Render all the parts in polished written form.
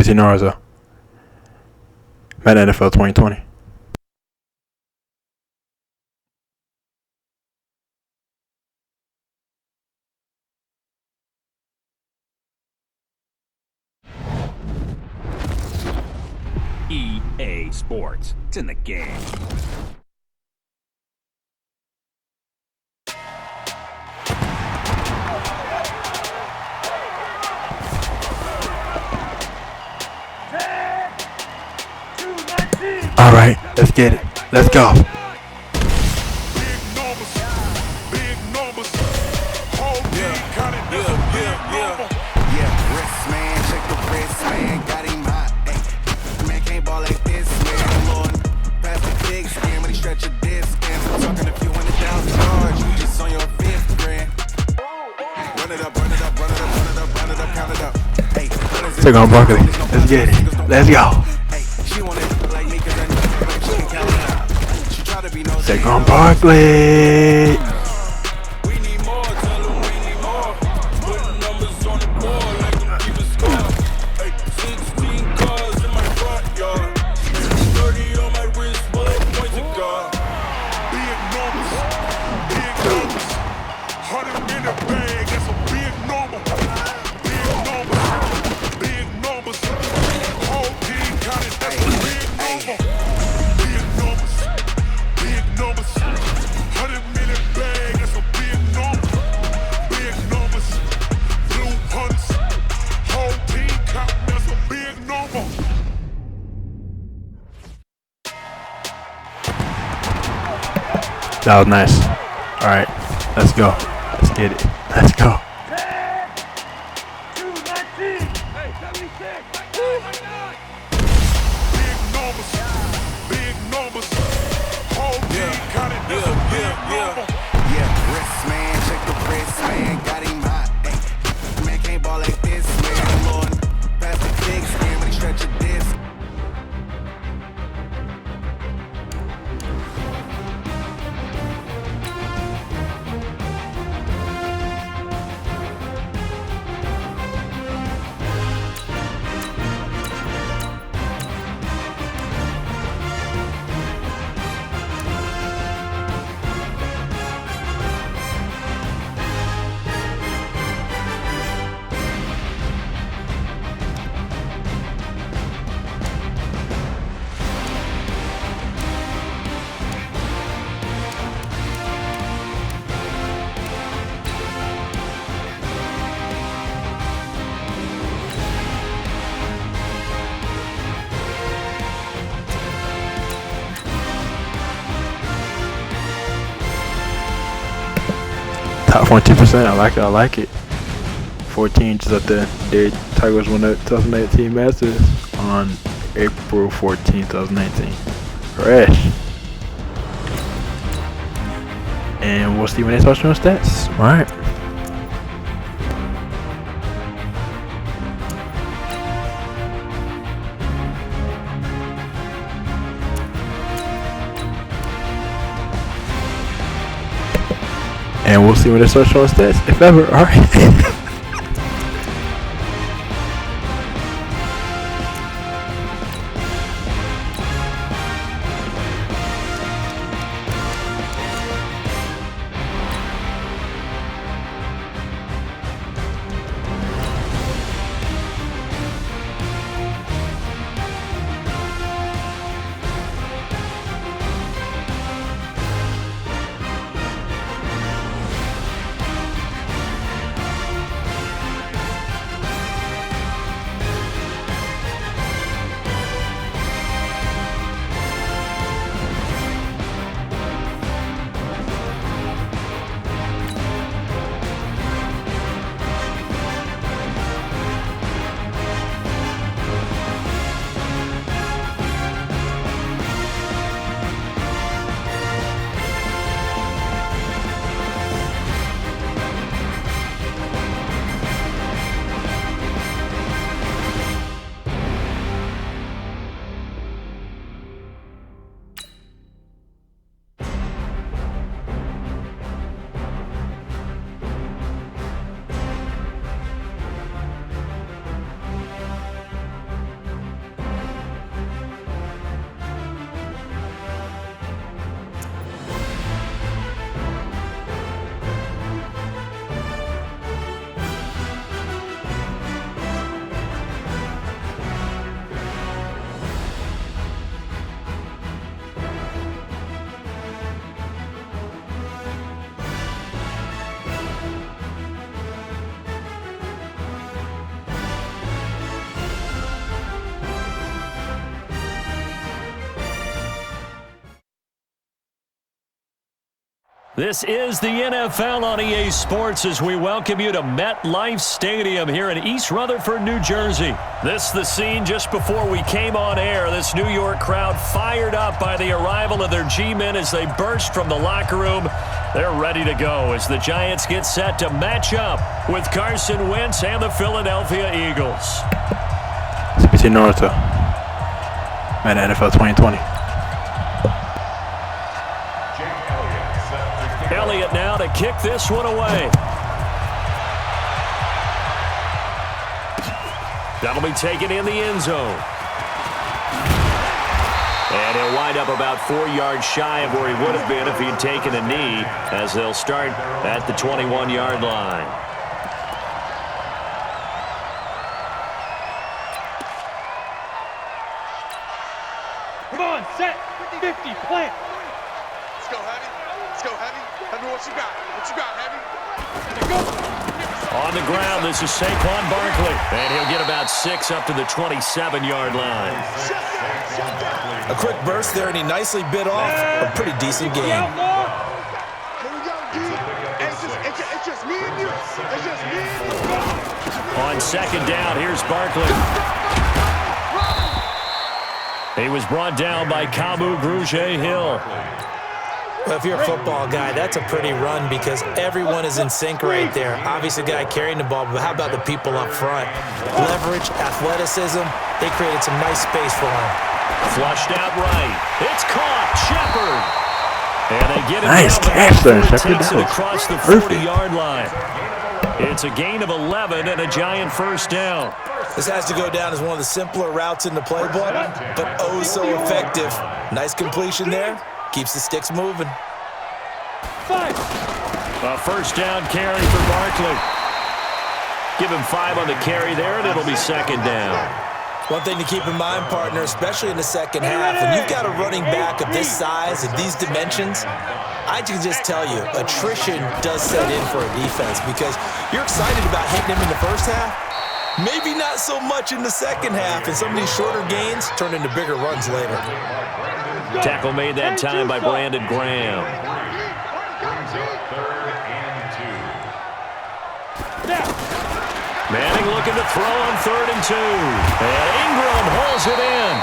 NBC Naruto. Madden NFL 2020. EA Sports. It's in the game. All right, let's get it. Let's go. Take on Barkley. Let's get it. Let's go. Take on Barkley. That was nice. All right, let's go. Let's get it. Let's go. Top 14%. I like it. I like it. 14 just up there. The Tigers won the 2018 Masters on April 14, 2019. Fresh. And we'll see when they start showing stats. All right. And we'll see when they start showing stats, if ever. All right. This is the NFL on EA Sports as we welcome you to MetLife Stadium here in East Rutherford, New Jersey. This is the scene just before we came on air. This New York crowd fired up by the arrival of their G-men as they burst from the locker room. They're ready to go as the Giants get set to match up with Carson Wentz and the Philadelphia Eagles. CPT Naruto. Man, NFL 2020. Elliott now to kick this one away. That'll be taken in the end zone. And he'll wind up about 4 yards shy of where he would have been if he had taken a knee, as they'll start at the 21-yard line. Come on, set, 50, plant. Let's go, Heavy. Let's go, Heavy. Heavy, what you got? What you got, Heavy? On the ground, this is Saquon Barkley. And he'll get about 6 up to the 27-yard line. A quick burst there, and he nicely bit off a pretty decent game. Here we go, D. It's just me and you. It's just me and you. On second down, here's Barkley. He was brought down by Kamu Grugier-Hill. Well, if you're a football guy, that's a pretty run because everyone is in sync right there. Obviously, the guy carrying the ball, but how about the people up front? Leverage, athleticism, they created some nice space for him. Flushed out right. It's caught. Shepard. And they get it Nice down catch there, before it Shepard. takes That it was across the perfect. 40-yard line. It's a gain of 11 and a Giant first down. This has to go down as one of the simpler routes in the playbook, but oh so effective. Nice completion there. Keeps the sticks moving. A first down carry for Barkley. Give him 5 on the carry there, and it'll be second down. One thing to keep in mind, partner, especially in the second half, when you've got a running back of this size and these dimensions, I can just tell you, attrition does set in for a defense because you're excited about hitting him in the first half. Maybe not so much in the second half, and some of these shorter gains turn into bigger runs later. Tackle made that time by Brandon Graham. Manning looking to throw on 3rd and 2. And Ingram hauls it in.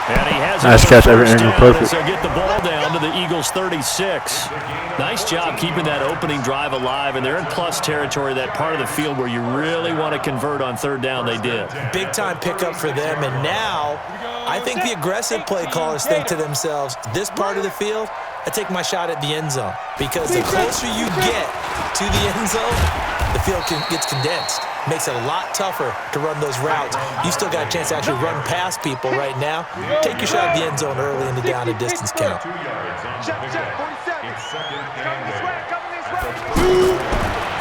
And he has Nice catch, Evan Ingram, perfect. They'll get the ball down to the Eagles' 36. Nice job keeping that opening drive alive, and they're in plus territory, that part of the field where you really want to convert on 3rd down. They did. Big-time pickup for them, and now I think the aggressive play callers think to themselves, this part of the field, I take my shot at the end zone, because the closer you get to the end zone, the field gets condensed. Makes it a lot tougher to run those routes. You still got a chance to actually run past people right now. Take your shot at the end zone early in the down and distance count.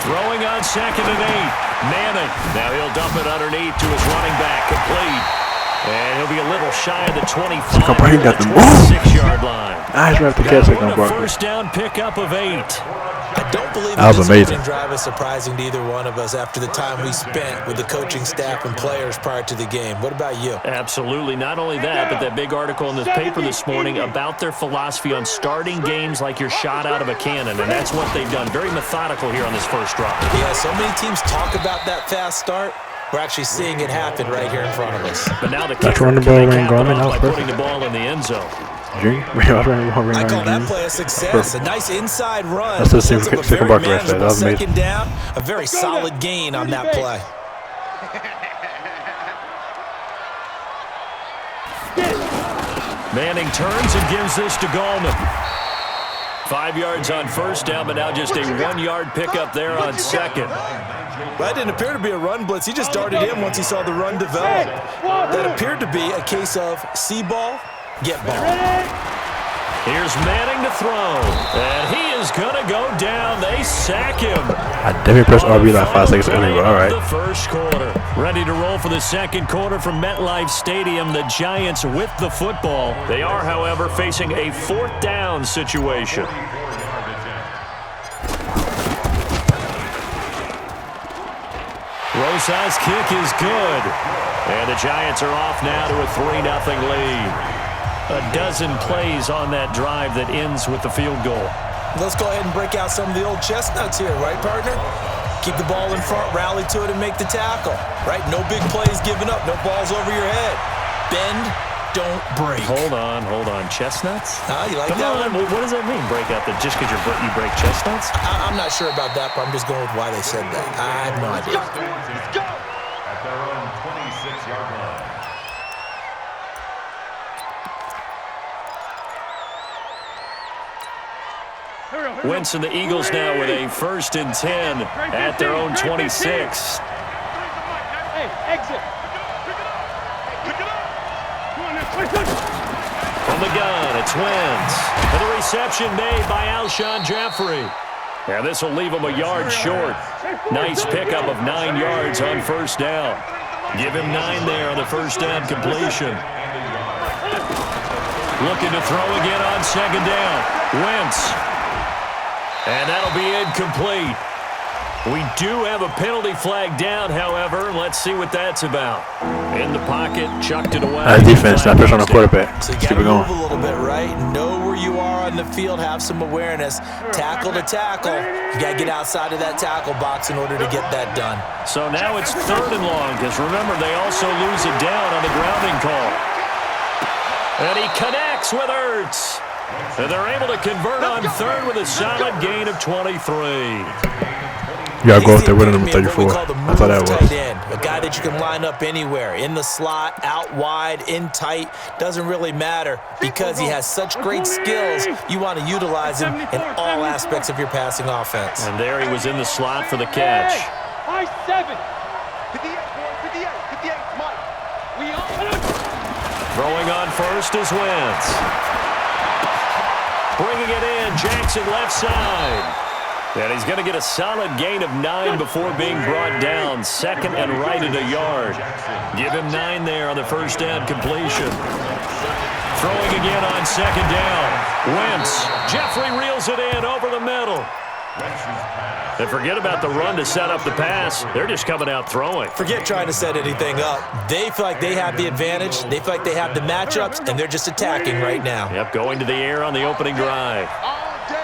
Throwing on 2nd and 8. Manning. Now he'll dump it underneath to his running back. Complete. And he'll be a little shy of the 25. He got the 26-yard line. Nice right to catch it on A Barkley. first down pickup of 8. I don't believe That was this amazing. opening drive is surprising to either one of us after the time we spent with the coaching staff and players prior to the game. What about you? Absolutely. Not only that, but that big article in this paper this morning about their philosophy on starting games like you're shot out of a cannon, and that's what they've done. Very methodical here on this first drive. Yeah, so many teams talk about that fast start. We're actually seeing it happen right here in front of us. But now the That's kicker running can ball, make Wayne Garmin. capitalize That by was putting the ball in the end zone. Junior? I call that play a success. A nice inside run. That's the Sets up a second very Barkley right there. That manageable was amazing. second down. A very solid gain on that play. Manning turns and gives this to Gallman. 5 yards on first down, but now just a 1-yard pickup there on second. That didn't appear to be a run blitz. He just darted in once he saw the run develop. That appeared to be a case of see ball, get ball. Here's Manning to throw, and he is going to go down. They sack him. I definitely pressed RB like 5 seconds earlier, but all right. The first quarter. Ready to roll for the second quarter from MetLife Stadium. The Giants with the football. They are, however, facing a 4th down situation. Rosas' kick is good. And the Giants are off now to a 3-0 lead. A dozen plays on that drive that ends with the field goal. Let's go ahead and break out some of the old chestnuts here, right, partner? Keep the ball in front, rally to it, and make the tackle, right? No big plays given up, no balls over your head. Bend, don't break. Hold on. Chestnuts? You like Come that on. one? What does that mean, break out? Just because you break chestnuts? I'm not sure about that, but I'm just going with why they said that. I have no idea. Let's go. At their own 26-yard line. Wentz and the Eagles now with a 1st and 10 at their own 26. Hey, exit. From the gun, it's Wentz. And the reception made by Alshon Jeffrey. And this will leave him a yard short. Nice pickup of 9 yards on 1st down. Give him 9 there on the 1st down completion. Looking to throw again on 2nd down. Wentz. And that'll be incomplete. We do have a penalty flag down, however. Let's see what that's about. In the pocket, chucked it away. That's defense, not pressure on the quarterback. So you Keep got it to move going. a little bit, right? Know where you are on the field, have some awareness. Tackle to tackle. You got to get outside of that tackle box in order to get that done. So now it's 3rd and long, because remember, they also lose it down on the grounding call. And he connects with Ertz. And they're able to convert on 3rd with a solid gain of 23. You gotta go He's up there with him the at epitome of 34. what we call the That's how that move was. tight end. A guy that you can line up anywhere, in the slot, out wide, in tight, doesn't really matter because he has such great skills. You want to utilize him in all aspects of your passing offense. And there he was in the slot for the catch. High 7. 58, Mike. We all. Throwing on 1st is Wentz. Bringing it in, Jackson left side. And he's going to get a solid gain of 9 before being brought down. 2nd and right at a yard. Give him 9 there on the 1st down completion. Throwing again on 2nd down. Wentz. Jeffrey reels it in over the middle. And forget about the run to set up the pass. They're just coming out throwing. Forget trying to set anything up. They feel like they have the advantage. They feel like they have the matchups, and they're just attacking right now. Yep, going to the air on the opening drive.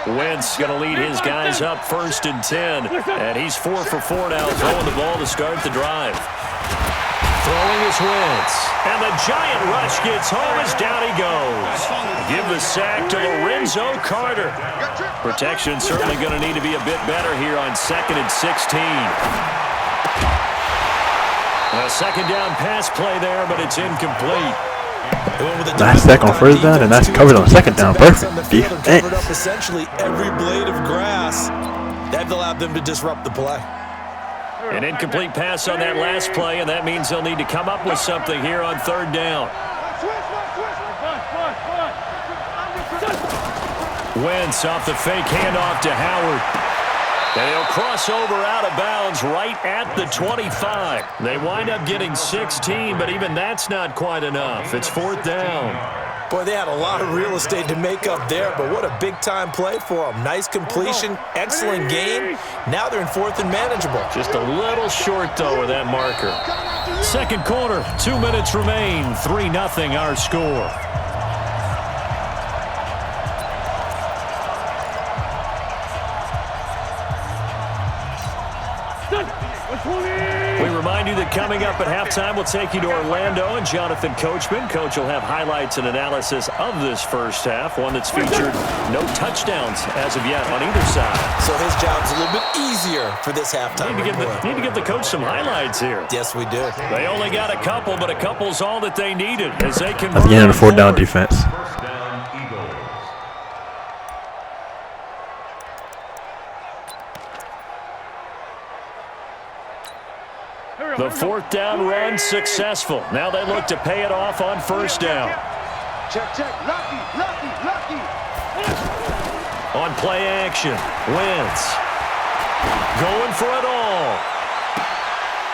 Wentz going to lead his guys up 1st and 10. And he's 4 for 4 now, throwing the ball to start the drive. Throwing is Wentz. And the giant rush gets home as down he goes. Give the sack to Lorenzo Carter. Protection certainly going to need to be a bit better here on 2nd and 16. A 2nd down pass play there, but it's incomplete. Nice sack on 1st down, and nice coverage on 2nd down. Perfect Covered defense. up essentially every blade of grass. That allowed them to disrupt the play. An incomplete pass on that last play, and that means they'll need to come up with something here on 3rd down. Wentz off the fake handoff to Howard. And he'll cross over out of bounds right at the 25. They wind up getting 16, but even that's not quite enough. It's 4th down. Boy, they had a lot of real estate to make up there, but what a big-time play for them. Nice completion, excellent game. Now they're in 4th and manageable. Just a little short, though, of that marker. 2nd quarter, 2 minutes remain. 3-0 our score. We remind you that coming up at halftime, we'll take you to Orlando and Jonathan Coachman. Coach will have highlights and analysis of this first half, one that's featured no touchdowns as of yet on either side. So his job's a little bit easier for this halftime Need report. to give the coach some highlights here. Yes, we do. They only got a couple, but a couple's all that they needed as they can. That's the end of the 4th down defense. 1st down, Eagles. The 4th down run successful. Now they look to pay it off on 1st down. Check. Lucky. On play action, Wentz going for it all.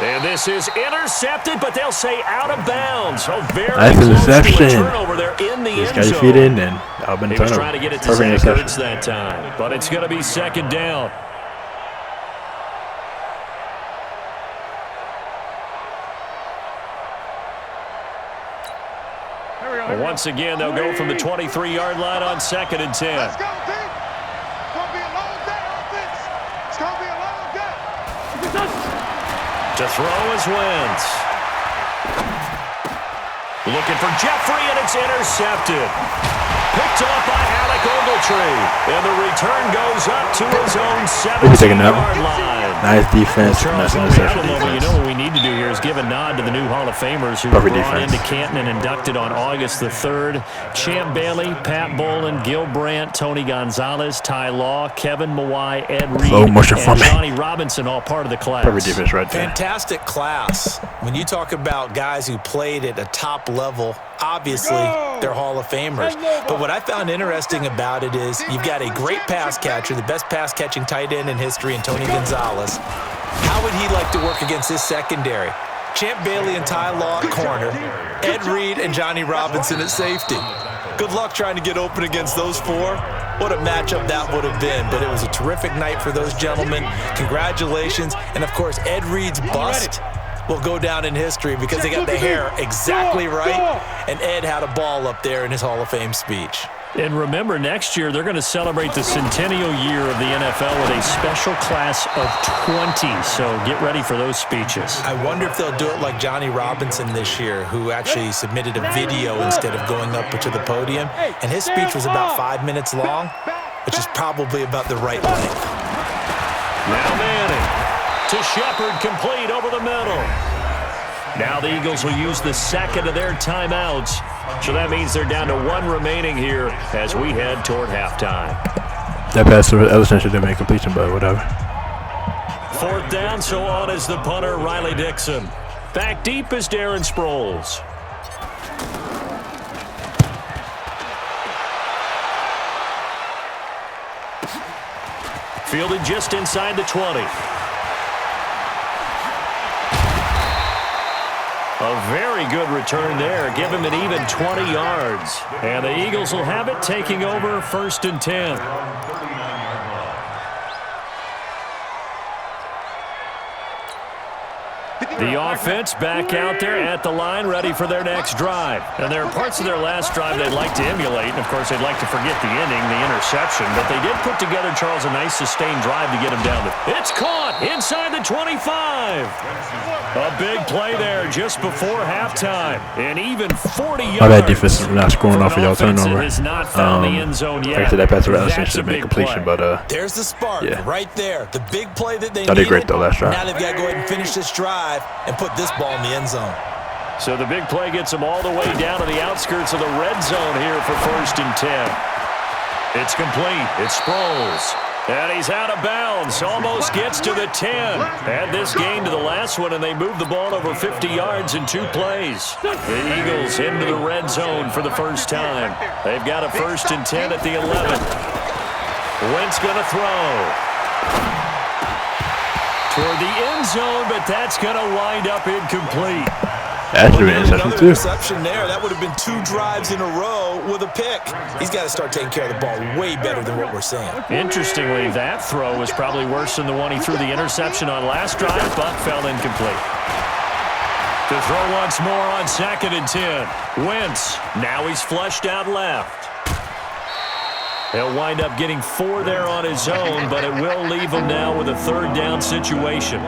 And this is intercepted, but they'll say out of bounds. Oh, very Nice close interception. to a turnover there in the Just end got your zone. feet in, and that'll be He the was turnover. trying to get it to Perfect Zach Ertz interception. that time, but it's going to be 2nd down. Once again, they'll go from the 23-yard line on 2nd and 10. Let's go, team. To throw is Wentz. Looking for Jeffrey, and it's intercepted. Picked off by Alec Ogletree. And the return goes up to his own 17-yard line. Nice defense. Charles, Nice while we have interception a moment, you defense. know what we need to do here is give a nod to the new Hall of Famers who were Perfect brought defense. into Canton and inducted on August the 3rd. Champ Bailey, Pat Bolin, Gil Brandt, Tony Gonzalez, Ty Law, Kevin Mawai, Ed Reed, Slow motion and for me. Johnny Robinson, all part of the class. Perfect defense right there. Fantastic class. When you talk about guys who played at a top level, obviously they're Hall of Famers. But what I found interesting about it is you've got a great pass catcher, the best pass-catching tight end in history, in Tony Gonzalez. How would he like to work against his secondary? Champ Bailey and Ty Law at corner, Ed Reed and Johnny Robinson at safety. Good luck trying to get open against those four. What a matchup that would have been, but it was a terrific night for those gentlemen. Congratulations. And, of course, Ed Reed's bust will go down in history because they got the hair exactly right, and Ed had a ball up there in his Hall of Fame speech. And remember, next year they're going to celebrate the centennial year of the NFL with a special class of 20. So get ready for those speeches. I wonder if they'll do it like Johnny Robinson this year, who actually submitted a video instead of going up to the podium. And his speech was about 5 minutes long, which is probably about the right length. Now Manning to Shepard, complete over the middle. Now the Eagles will use the second of their timeouts. So that means they're down to one remaining here as we head toward halftime. That pass to Ellison should have been completion, but whatever. Fourth down, so on is the punter, Riley Dixon. Back deep is Darren Sproles. Fielded just inside the 20. A very good return there. Give him an even 20 yards. And the Eagles will have it, taking over 1st and 10. The offense back out there at the line, ready for their next drive. And there are parts of their last drive they'd like to emulate. And, of course, they'd like to forget the ending, the interception. But they did put together, Charles, a nice sustained drive to get him down. It's caught inside the 25. A big play there just before halftime. And even 40 yards. My bad defense is not scoring off of y'all turnover. Has not found the end zone yet. Like I said, that pass to Ellison That's should a have been big completion, play. but There's the spark right there. The big play that they did needed. great, though, last drive. Now they've got to go ahead and finish this drive and put this ball in the end zone. So the big play gets them all the way down to the outskirts of the red zone here for 1st and 10. It's complete. It's Sproles. And he's out of bounds. Almost gets to the 10. Add this game to the last one, and they move the ball over 50 yards in 2 plays. The Eagles into the red zone for the first time. They've got a 1st and 10 at the 11. Wentz going to throw toward the end zone, but that's going to wind up incomplete. That should have been interception, Another too. interception there. That would have been 2 drives in a row with a pick. He's got to start taking care of the ball way better than what we're seeing. Interestingly, that throw was probably worse than the one he threw the interception on last drive, but fell incomplete. To throw once more on 2nd and 10. Wentz, now he's flushed out left. He'll wind up getting 4 there on his own, but it will leave him now with a 3rd down situation.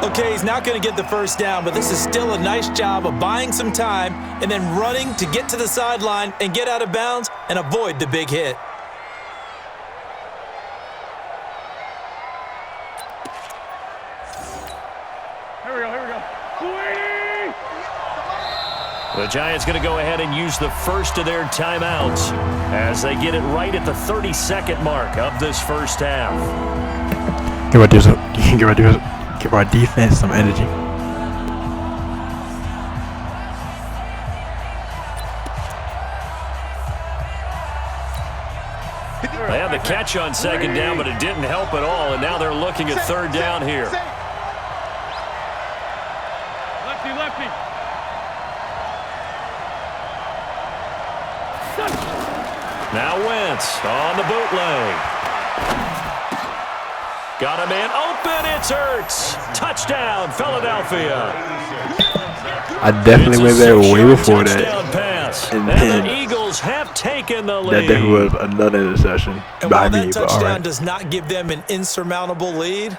Okay, he's not going to get the 1st down, but this is still a nice job of buying some time and then running to get to the sideline and get out of bounds and avoid the big hit. Here we go. The Giants going to go ahead and use the first of their timeouts as they get it right at the 32nd mark of this first half. Give our defense some energy. They had the catch on 2nd down, but it didn't help at all, and now they're looking at 3rd down here. Lefty. Now Wentz on the bootleg. Got a man open. It's Ertz. Touchdown, Philadelphia. I definitely went there way before that. Touchdown pass. And And then the Eagles have taken the that definitely lead. was another interception And while by that me, but all touchdown right. does not give them an insurmountable lead,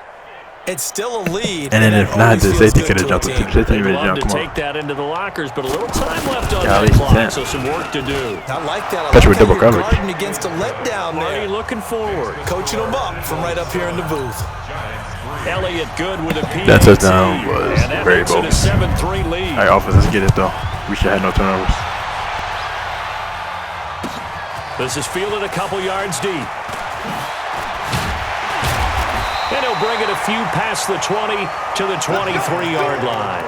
It's still a lead. And then if that not, always the feels safety good could have to a jumped it team. too. Safety They'd didn't love jump. to Come take on. that into the lockers, but a little time left on Yeah, at that least clock, 10. so some work to do. I like that. I Especially with like how double you're coverage. guarding against a letdown Marty there. looking forward. Coaching them up from right up here in the booth. Elliott good with a PAT. That touchdown was and that very makes it a bogus. 7-3 lead. All right, offense, let's get it though. We should have no turnovers. This is fielded a couple yards deep. And he'll bring it a few past the 20 to the 23-yard line.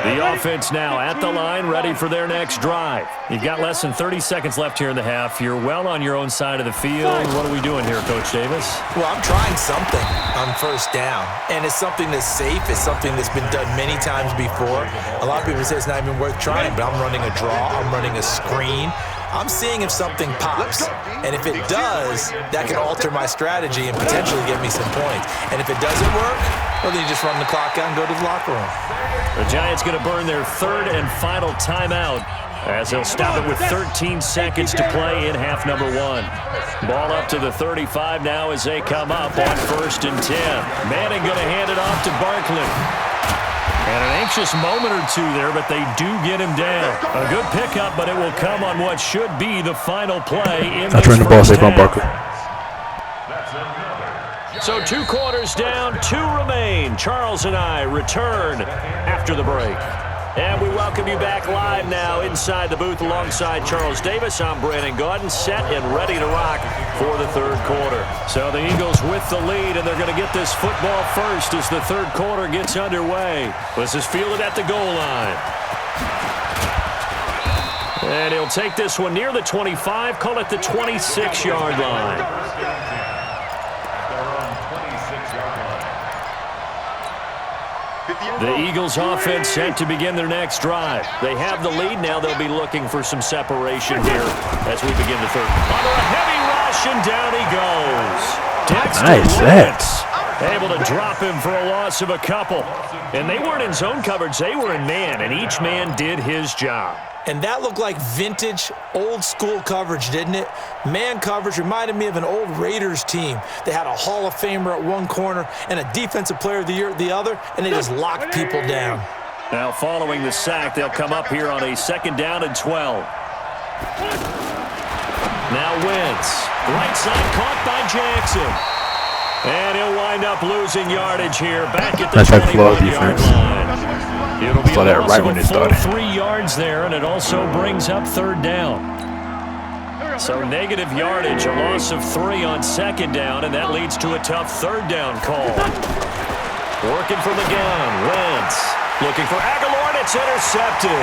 The offense now at the line, ready for their next drive. You've got less than 30 seconds left here in the half. You're well on your own side of the field. What are we doing here, Coach Davis? Well, I'm trying something on first down, and it's something that's safe. It's something that's been done many times before. A lot of people say it's not even worth trying, but I'm running a draw. I'm running a screen. I'm seeing if something pops, and if it does, that can alter my strategy and potentially get me some points. And if it doesn't work, well, then you just run the clock out and go to the locker room. The Giants going to burn their third and final timeout as they'll stop it with 13 seconds to play in half number one. Ball up to the 35 now as they come up on 1st and 10. Manning going to hand it off to Barkley. And an anxious moment or two there, but they do get him down. A good pickup, but it will come on what should be the final play in I this turned the ball first safe on half. Barkley. So 2 quarters down, 2 remain. Charles and I return after the break. And we welcome you back live now inside the booth alongside Charles Davis. I'm Brandon Gaudin, set and ready to rock for the third quarter. So the Eagles with the lead, and they're going to get this football first as the third quarter gets underway. This is fielded at the goal line. And he'll take this one near the 25, call it the 26-yard line. The Eagles offense set to begin their next drive. They have the lead. Now they'll be looking for some separation here as we begin the third. Under a heavy rush, and down he goes. Dexter Nice Lawrence able to drop him for a loss of a couple. And they weren't in zone coverage. They were in man, and each man did his job. And that looked like vintage, old-school coverage, didn't it? Man coverage reminded me of an old Raiders team. They had a Hall of Famer at one corner and a Defensive Player of the Year at the other, and they just locked people down. Now following the sack, they'll come up here on a 2nd down and 12. Now Wentz. Right side caught by Jackson. And he'll wind up losing yardage here back at the 21-yard line. It'll be Saw that a loss right of when a it started. full 3 yards there, and it also brings up 3rd down. So negative yardage, a loss of 3 on 2nd down, and that leads to a tough 3rd down call. Working from the gun, Wentz looking for Aguilar, and it's intercepted.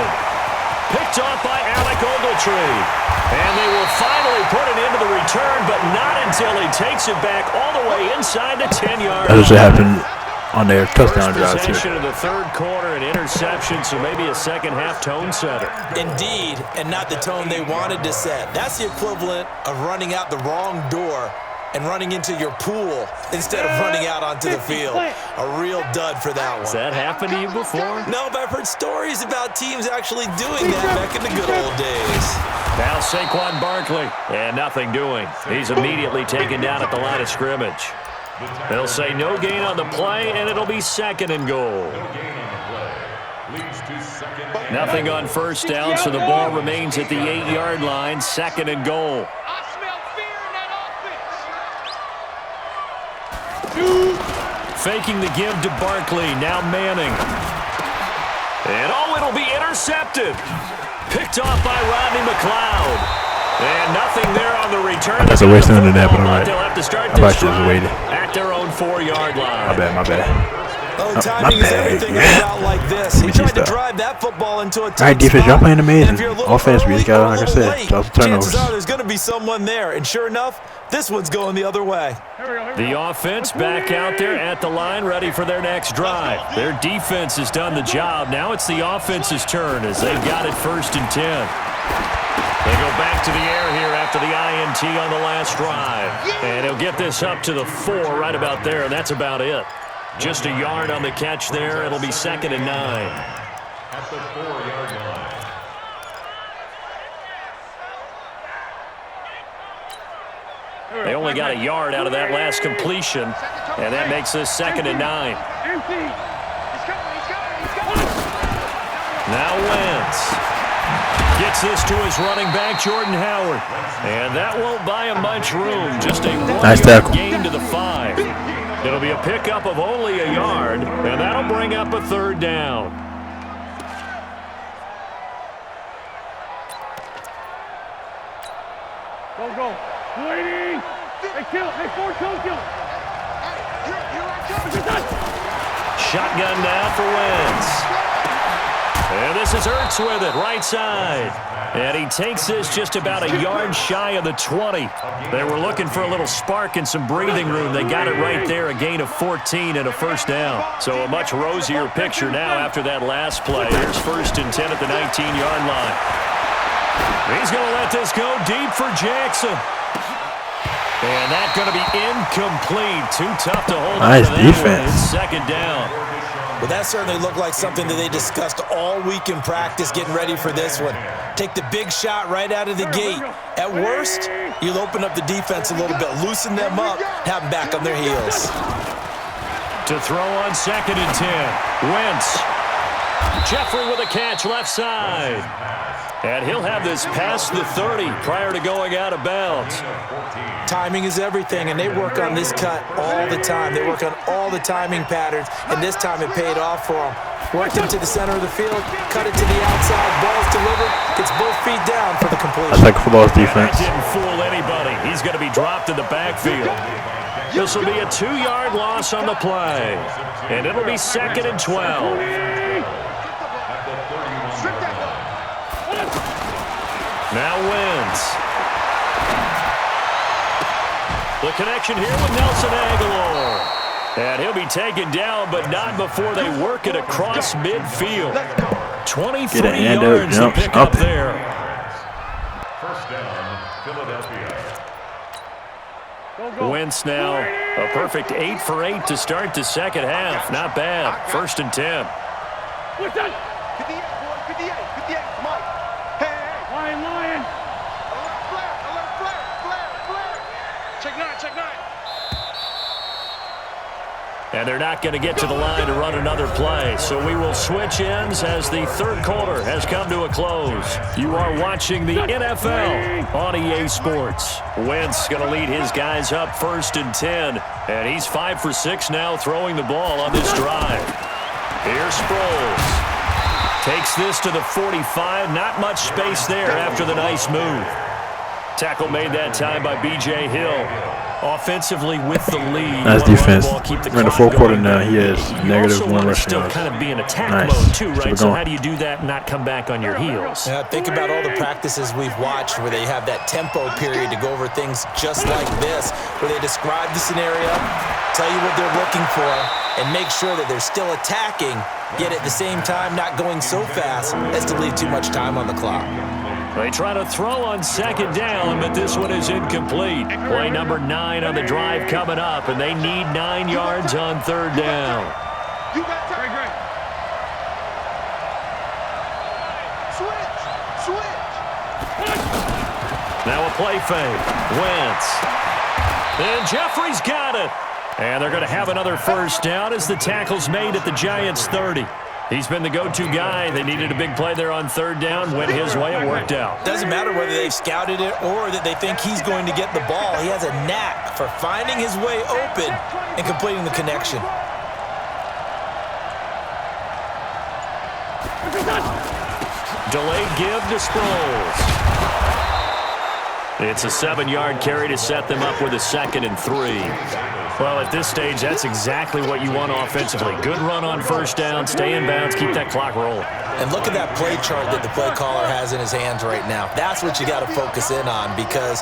Picked off by Alec Ogletree. And they will finally put it into the return, but not until he takes it back all the way inside the 10-yard line. That's what happened on their touchdown drive too. Possession of the third quarter, an interception, so maybe a second-half tone setter. Indeed, and not the tone they wanted to set. That's the equivalent of running out the wrong door and running into your pool instead of running out onto the field. A real dud for that one. Has that happened to you before? No, but I've heard stories about teams actually doing that back in the good old days. Now Saquon Barkley, and nothing doing. He's immediately taken down at the line of scrimmage. They'll say no gain on the play, and it'll be 2nd and goal. Nothing on 1st down, so the ball remains at the 8-yard line, 2nd and goal. Faking the give to Barkley, now Manning. And it'll be intercepted. Picked off by Rodney McLeod. And nothing there on the return. That's a waste of the net, but all right. They'll have to start I this probably should have waited. at their own 4-yard line. My bad. Oh, my timing is bad. everything about like this. He me tried to stop. drive that football into a tight All right, defense, y'all spot. playing amazing. And if you're a little Offense, we just got, early like I or a said, little late, lots of turnovers. chances are there's going to be someone there. And sure enough, this one's going the other way. The offense back out there at the line, ready for their next drive. Their defense has done the job. Now it's the offense's turn as they've got it 1st and 10. They go back to the air here after the INT on the last drive. And he'll get this up to the 4 right about there, and that's about it. Just a yard on the catch there. It'll be 2nd and 9. At the 4-yard line. They only got a yard out of that last completion, and that makes this 2nd and 9. Now Wentz gets this to his running back, Jordan Howard. And that won't buy him much room. Just a Nice tackle. gain to the 5. It'll be a pickup of only a yard, and that'll bring up a 3rd down. Go. Waiting. Hey, kill it. Hey, Ford, kill it. Shotgun now for Wentz. And this is Ertz with it, right side. And he takes this just about a yard shy of the 20. They were looking for a little spark and some breathing room. They got it right there, a gain of 14 and a 1st down. So a much rosier picture now after that last play. Here's 1st and 10 at the 19-yard line. He's going to let this go deep for Jackson. And that's going to be incomplete. Too tough to hold on to that defense. one. It's 2nd down. Well, that certainly looked like something that they discussed all week in practice, getting ready for this one. Take the big shot right out of the gate. At worst, you'll open up the defense a little bit, loosen them up, have them back on their heels. To throw on 2nd and 10. Wentz. Jeffrey with a catch left side. And he'll have this past the 30 prior to going out of bounds. Timing is everything, and they work on this cut all the time. They work on all the timing patterns, and this time it paid off for them. Worked into the center of the field, cut it to the outside, ball's delivered, gets both feet down for the completion. That's like football's defense. That didn't fool anybody. He's going to be dropped in the backfield. This will be a 2-yard loss on the play, and it'll be 2nd and 12. Now Wentz. The connection here with Nelson Aguilar. And he'll be taken down, but not before they work it across midfield. 23 yards to pick up there. 1st down, Philadelphia. Wentz now a perfect 8 for 8 to start the 2nd half. Not bad. 1st and 10. What's that? 58, come on. Hey. Lion. Flare. Check 9. And they're not going to get to the line to run another play. So we will switch ends as the 3rd quarter has come to a close. You are watching the NFL on EA Sports. Wentz going to lead his guys up 1st and 10. And he's 5 for 6 now throwing the ball on this drive. Here's Sproles. Takes this to the 45. Not much space there after the nice move. Tackle made that time by B.J. Hill. Offensively with the lead. Nice defense. We're in the 4th quarter now. He has negative -1 rushing still yards. kind of be in attack Nice. mode too, right? So So how do you do that and not come back on your heels? Yeah, think about all the practices we've watched where they have that tempo period to go over things just like this, where they describe the scenario, tell you what they're looking for, and make sure that they're still attacking, yet at the same time not going so fast as to leave too much time on the clock. They try to throw on 2nd down, but this one is incomplete. Play number 9 on the drive coming up, and they need 9 yards on 3rd down. You got time. Great. Switch. Now a play fake. Wentz. And Jeffrey's got it. And they're going to have another 1st down as the tackle's made at the Giants' 30. He's been the go-to guy. They needed a big play there on 3rd down. Went his way. It worked out. Doesn't matter whether they've scouted it or that they think he's going to get the ball. He has a knack for finding his way open and completing the connection. Delayed give to Sproles. It's a 7-yard carry to set them up with a 2nd and 3. Well, at this stage, that's exactly what you want offensively. Good run on 1st down, stay in bounds, keep that clock rolling. And look at that play chart that the play caller has in his hands right now. That's what you got to focus in on because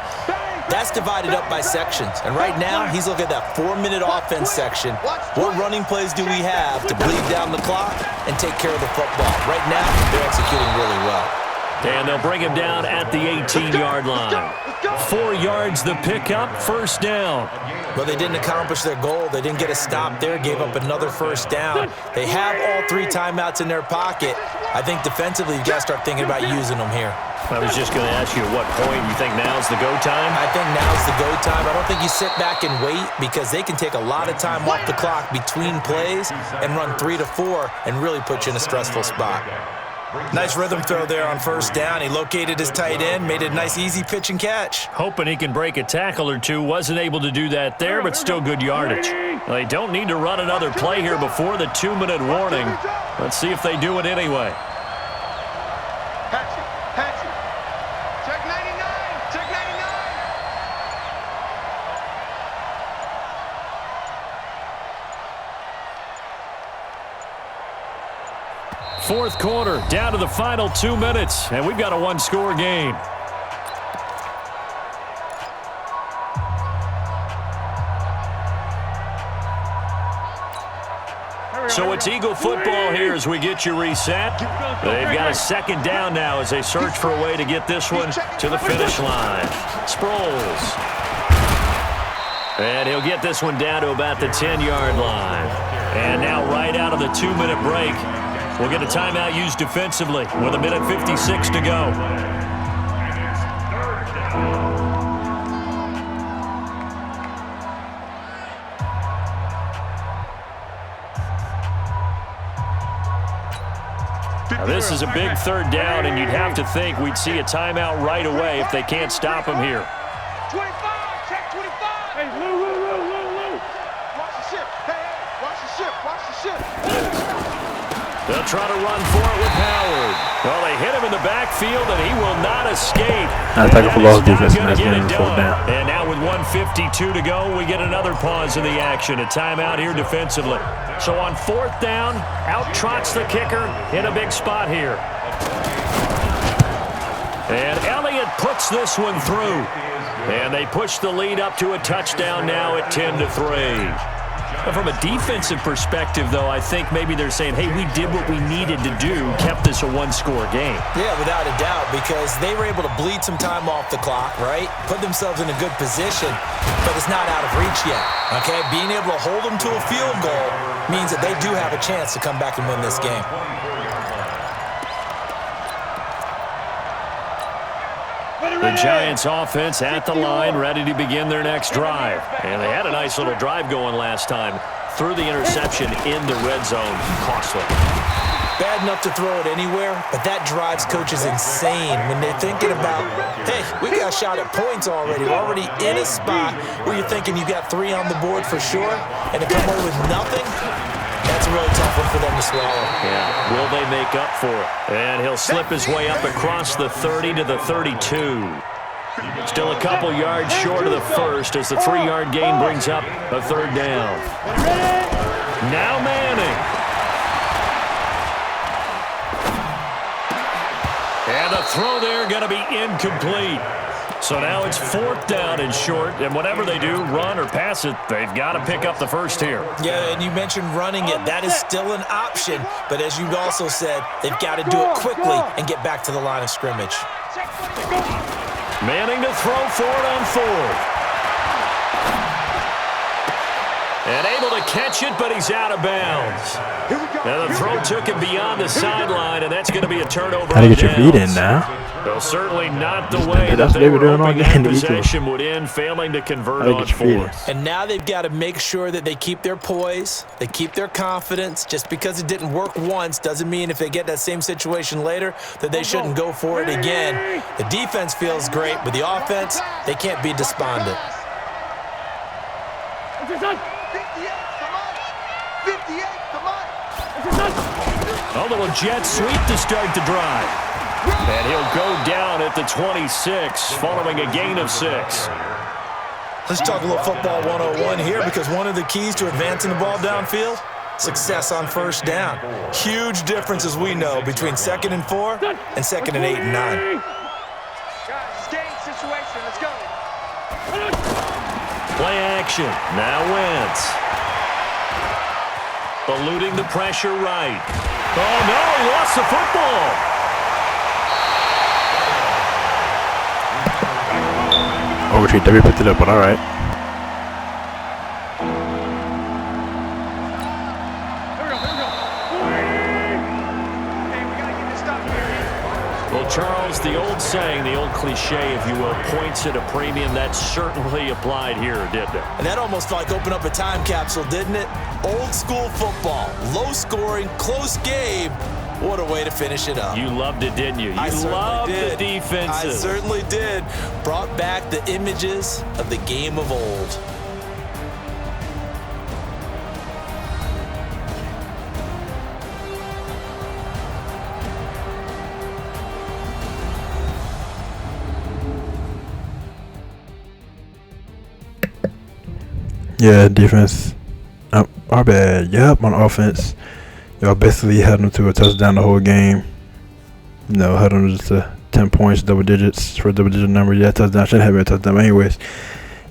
that's divided up by sections. And right now, he's looking at that 4-minute offense section. What running plays do we have to bleed down the clock and take care of the football? Right now, they're executing really well. And they'll bring him down at the 18-yard line. 4 yards the pickup, 1st down. Well, they didn't accomplish their goal. They didn't get a stop there, gave up another 1st down. They have all 3 timeouts in their pocket. I think defensively you've got to start thinking about using them here. I was just going to ask you at what point you think now's the go time? I think now's the go time. I don't think you sit back and wait because they can take a lot of time off the clock between plays and run 3 to 4 and really put you in a stressful spot. Nice rhythm throw there on first down. He located his tight end, made it a nice easy pitch and catch. Hoping he can break a tackle or two. Wasn't able to do that there, but still good yardage. They don't need to run another play here before the 2-minute warning. Let's see if they do it anyway. Hatchet. Check 99. Check 99. Fourth quarter, down to the final 2 minutes, and we've got a 1-score game. So it's Eagle football here as we get you reset. They've got a second down now as they search for a way to get this one to the finish line. Sproles. And he'll get this one down to about the 10-yard line. And now right out of the 2-minute break, we'll get a timeout used defensively with 1:56 to go. Now this is a big third down, and you'd have to think we'd see a timeout right away if they can't stop him here. 25. Check 25. Hey, Lou. Watch the ship. Hey, watch the ship. Watch the ship. They'll try to run for it with Howard. Well, they hit him in the backfield, and he will not escape. Tackle for loss defense, and that's get getting it fourth done. down. And now with 1:52 to go, we get another pause in the action. A timeout here defensively. So on fourth down, out trots the kicker in a big spot here. And Elliott puts this one through. And they push the lead up to a touchdown now at 10-3. From a defensive perspective, though, I think maybe they're saying, hey, we did what we needed to do, kept this a 1-score game. Yeah, without a doubt, because they were able to bleed some time off the clock, right? Put themselves in a good position, but it's not out of reach yet, okay? Being able to hold them to a field goal means that they do have a chance to come back and win this game. The Giants offense at the line, ready to begin their next drive. And they had a nice little drive going last time. Threw the interception in the red zone. Costly. Bad enough to throw it anywhere, but that drives coaches insane when they're thinking about, hey, we got a shot at points already. We're already in a spot where you're thinking you got 3 on the board for sure, and to come away with nothing, that's a really tough one for them to swallow. Yeah, will they make up for it? And he'll slip his way up across the 30 to the 32. Still a couple yards short of the first as the 3-yard gain brings up a third down. Now Manning. And the throw there going to be incomplete. So now it's fourth down and short, and whatever they do, run or pass it, they've got to pick up the first here. Yeah, and you mentioned running it. That is still an option, but as you also said, they've got to do it quickly and get back to the line of scrimmage. Manning to throw for it on fourth. And able to catch it, but he's out of bounds. Now the throw took him beyond the sideline, and that's going to be a turnover. How to get your feet in now? Well, certainly not the way That's what they were doing all hoping game. that possession would end, failing to convert on fourth. And now they've got to make sure that they keep their poise, they keep their confidence. Just because it didn't work once doesn't mean if they get that same situation later that they shouldn't go for it again. The defense feels great, but the offense, they can't be despondent. 58, come on. A little jet sweep to start the drive. And he'll go down at the 26 following a gain of 6. Let's talk a little football 101 here, because one of the keys to advancing the ball downfield, success on first down. Huge difference, as we know, between 2nd and 4 and 2nd and 8 and 9. Guys, game situation. Let's go. Play action. Now Wentz. Eluding the pressure right. Oh, no, he lost the football. Overtreat, W picked it up, but all right. Here we go. Hey, we got to get as the old saying, the old cliche, if you will, points at a premium, that certainly applied here, didn't it? And that almost like opened up a time capsule, didn't it? Old school football, low scoring, close game. What a way to finish it up. You loved it, didn't you? I You loved did. the defenses. I certainly did. Brought back the images of the game of old. Yeah, defense. Our bad. Yep, on offense. Y'all basically held them to a touchdown the whole game. You know, held them just to 10 points, double digits for a double digit number. Yeah, touchdown. Shouldn't have been a touchdown anyways.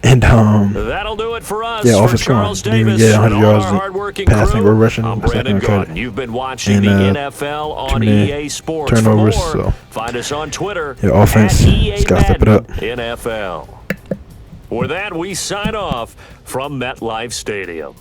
And that'll do it for us. Yeah, for offense, come on. Charles Didn't even Davis get 100 and all our yards hardworking passing crew. or rushing. I'm Second Brandon credit. Gordon. You've been watching the And, NFL on too many EA Sports. turnovers, For more, so. find us on Twitter Yeah, offense, at EA just gotta step it up. Madden NFL. With that, we sign off from MetLife Stadium.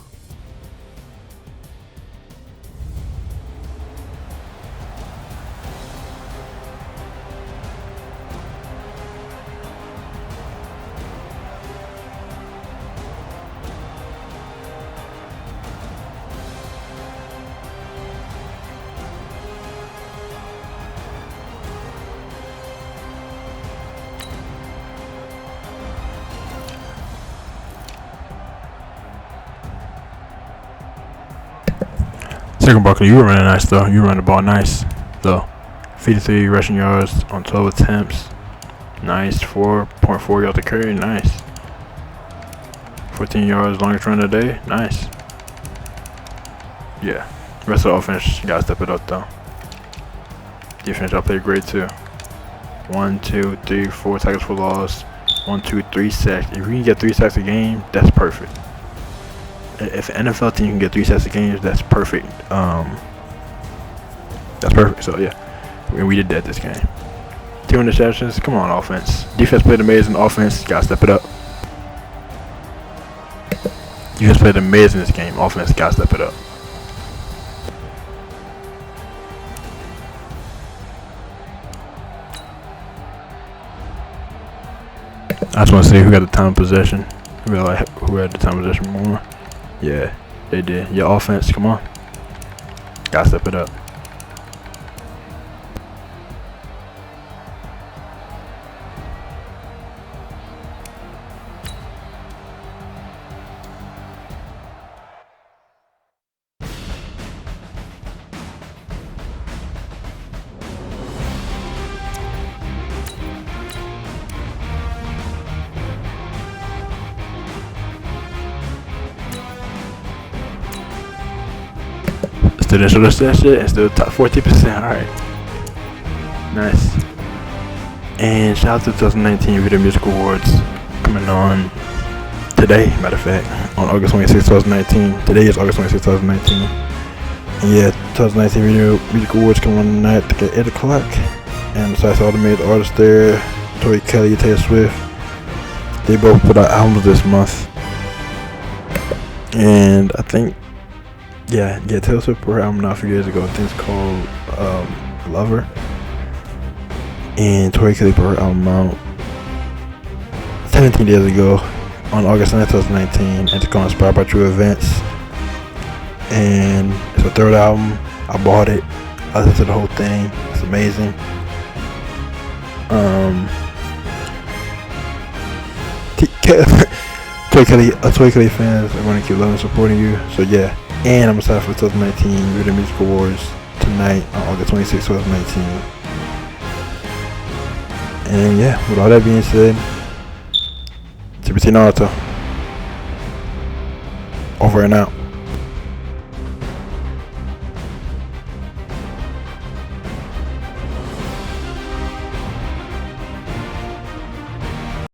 Second Buckley, you were running nice though. You were running the ball nice though. 53 rushing yards on 12 attempts. Nice. 4.4 yards to carry. Nice. 14 yards, longest run of the day. Nice. Yeah. Rest of the offense, you gotta step it up though. Defense, y'all played great too. 1, 2, 3, 4 tackles for loss. 1, 2, 3 sacks. If we can get 3 sacks a game, that's perfect. If an NFL team can get 3 sacks a game, that's perfect. That's perfect. So yeah, we did that this game. 2 interceptions. Come on, offense. Defense played amazing. Offense, gotta step it up. Defense played amazing this game. Offense, gotta step it up. I just want to see who got the time of possession. Who had the time of possession more. Yeah, they did. Your offense, come on. Gotta step it up. Still didn't show us that shit and still top 14%. Alright. Nice. And shout out to 2019 Video Music Awards coming on today, matter of fact, on August 26, 2019. Today is August 26, 2019. And yeah, 2019 Video Music Awards coming on tonight at 8 o'clock. And besides all the major artists there, Tori Kelly, Taylor Swift, they both put out albums this month. And I think Yeah, Taylor Swift put her album out a few years ago. I think it's called Lover. And Tori Kelly put her album out 17 days ago on August 9, 2019. And it's called Inspired by True Events. And it's her third album. I bought it. I listened to the whole thing. It's amazing. Tori Kelly fans are going to keep loving and supporting you. So yeah. And I'm excited for the 2019 Video Music Awards tonight on August 26, 2019. And yeah, with all that being said, TBT Naruto. Over and out.